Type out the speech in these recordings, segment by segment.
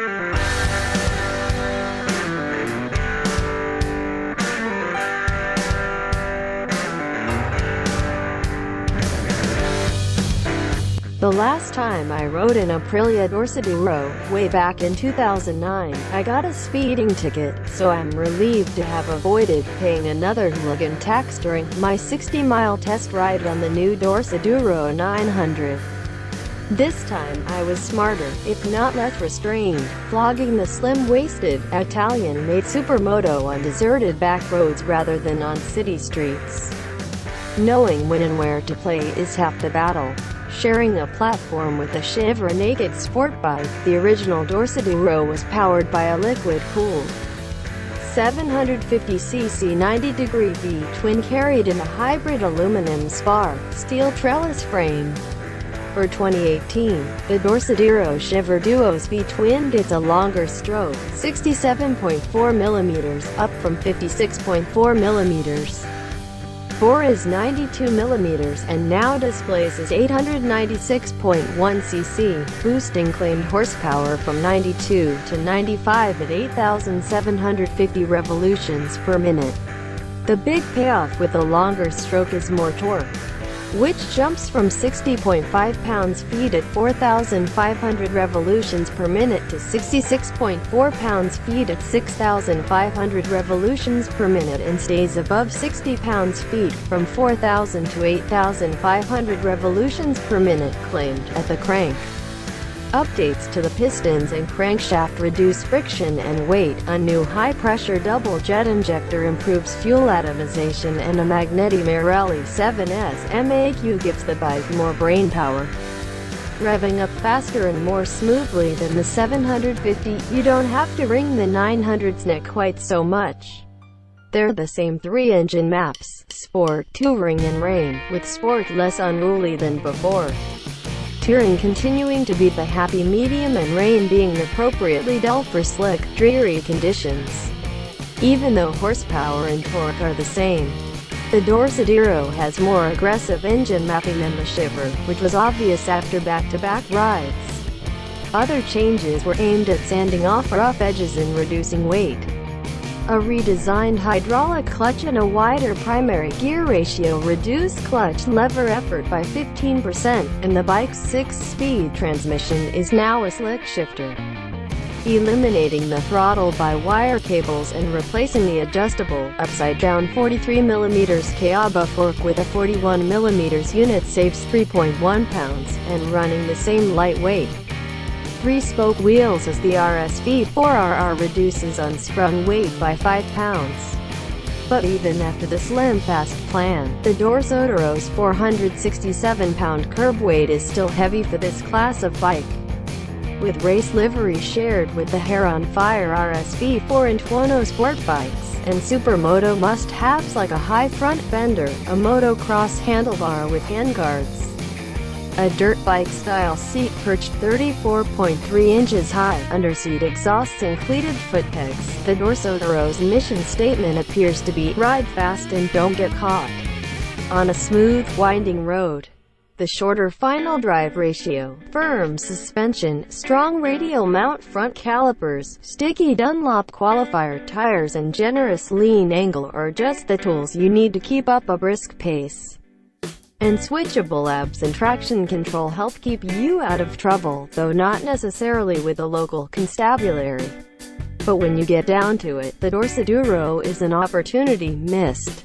The last time I rode an Aprilia Dorsoduro, way back in 2009, I got a speeding ticket, so I'm relieved to have avoided paying another hooligan tax during my 60-mile test ride on the new Dorsoduro 900. This time, I was smarter, if not less restrained, flogging the slim-waisted, Italian-made supermoto on deserted back roads rather than on city streets. Knowing when and where to play is half the battle. Sharing a platform with a Chevrolet naked sport bike, the original Dorsoduro was powered by a liquid-cooled 750cc 90-degree V-twin carried in a hybrid aluminum spar, steel trellis frame. For 2018, the Dorsoduro Chevrolet Duos V-twinned its a longer stroke, 67.4mm, up from 56.4mm. 4 is 92mm, and now displays as 896.1 cc, boosting claimed horsepower from 92 to 95 at 8,750 revolutions per minute. The big payoff with a longer stroke is more torque, which jumps from 60.5 pounds-feet at 4,500 revolutions per minute to 66.4 pounds-feet at 6,500 revolutions per minute and stays above 60 pounds-feet from 4,000 to 8,500 revolutions per minute, claimed at the crank. Updates to the pistons and crankshaft reduce friction and weight. A new high-pressure double-jet injector improves fuel atomization, and a Magneti Marelli 7S MAQ gives the bike more brainpower. Revving up faster and more smoothly than the 750, you don't have to wring the 900's neck quite so much. They're the same three engine maps: Sport, Touring and Rain, with Sport less unruly than before. Touring continuing to be the happy medium and Rain being appropriately dull for slick, dreary conditions. Even though horsepower and torque are the same, the Dorsoduro has more aggressive engine mapping than the Chevrolet, which was obvious after back-to-back rides. Other changes were aimed at sanding off rough edges and reducing weight. A redesigned hydraulic clutch and a wider primary gear ratio reduced clutch lever effort by 15%, and the bike's 6-speed transmission is now a slick shifter, eliminating the throttle-by-wire cables and replacing the adjustable, upside-down 43mm Kayaba fork with a 41mm unit saves 3.1 pounds, and running the same lightweight 3-spoke wheels as the RSV4RR reduces unsprung weight by 5 pounds. But even after the slim-fast plan, the Dorsoduro's 467-pound curb weight is still heavy for this class of bike. With race livery shared with the Hair on Fire RSV4 and Tuono sport bikes, and supermoto must-haves like a high front fender, a motocross handlebar with handguards, a dirt bike-style seat perched 34.3 inches high, underseat exhausts and cleated foot pegs, the Dorsoduro's mission statement appears to be, "Ride fast and don't get caught," on a smooth, winding road. The shorter final drive ratio, firm suspension, strong radial mount front calipers, sticky Dunlop qualifier tires and generous lean angle are just the tools you need to keep up a brisk pace. And switchable ABS and traction control help keep you out of trouble, though not necessarily with a local constabulary. But when you get down to it, the Dorsoduro is an opportunity missed,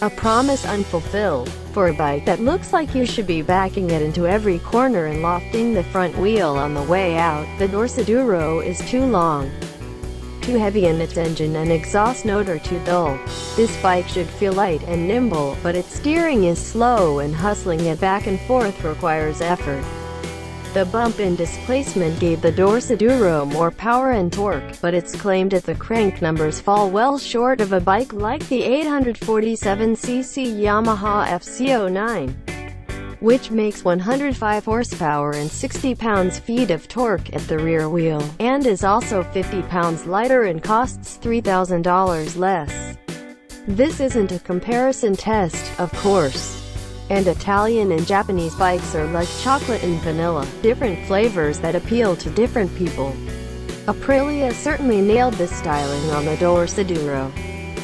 a promise unfulfilled. For a bike that looks like you should be backing it into every corner and lofting the front wheel on the way out, the Dorsoduro is too long, too heavy, and its engine and exhaust note are too dull. This bike should feel light and nimble, but its steering is slow and hustling it back and forth requires effort. The bump in displacement gave the Dorsoduro more power and torque, but its claimed at the crank numbers fall well short of a bike like the 847cc Yamaha FC09, which makes 105 horsepower and 60 pounds-feet of torque at the rear wheel, and is also 50 pounds lighter and costs $3,000 less. This isn't a comparison test, of course. And Italian and Japanese bikes are like chocolate and vanilla, different flavors that appeal to different people. Aprilia certainly nailed this styling on the Dorsoduro.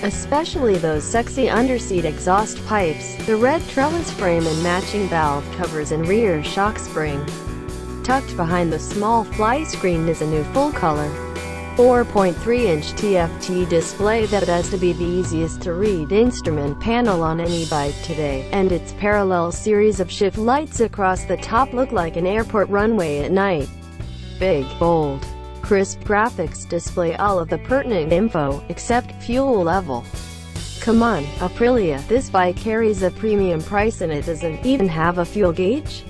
Especially those sexy underseat exhaust pipes, the red trellis frame and matching valve covers and rear shock spring. Tucked behind the small fly screen is a new full-color 4.3-inch TFT display that has to be the easiest to read instrument panel on any bike today, and its parallel series of shift lights across the top look like an airport runway at night. Big, bold, crisp graphics display all of the pertinent info, except fuel level. Come on, Aprilia, this bike carries a premium price and it doesn't even have a fuel gauge?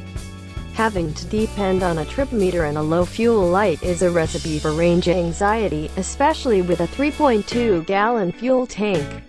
Having to depend on a trip meter and a low fuel light is a recipe for range anxiety, especially with a 3.2-gallon fuel tank.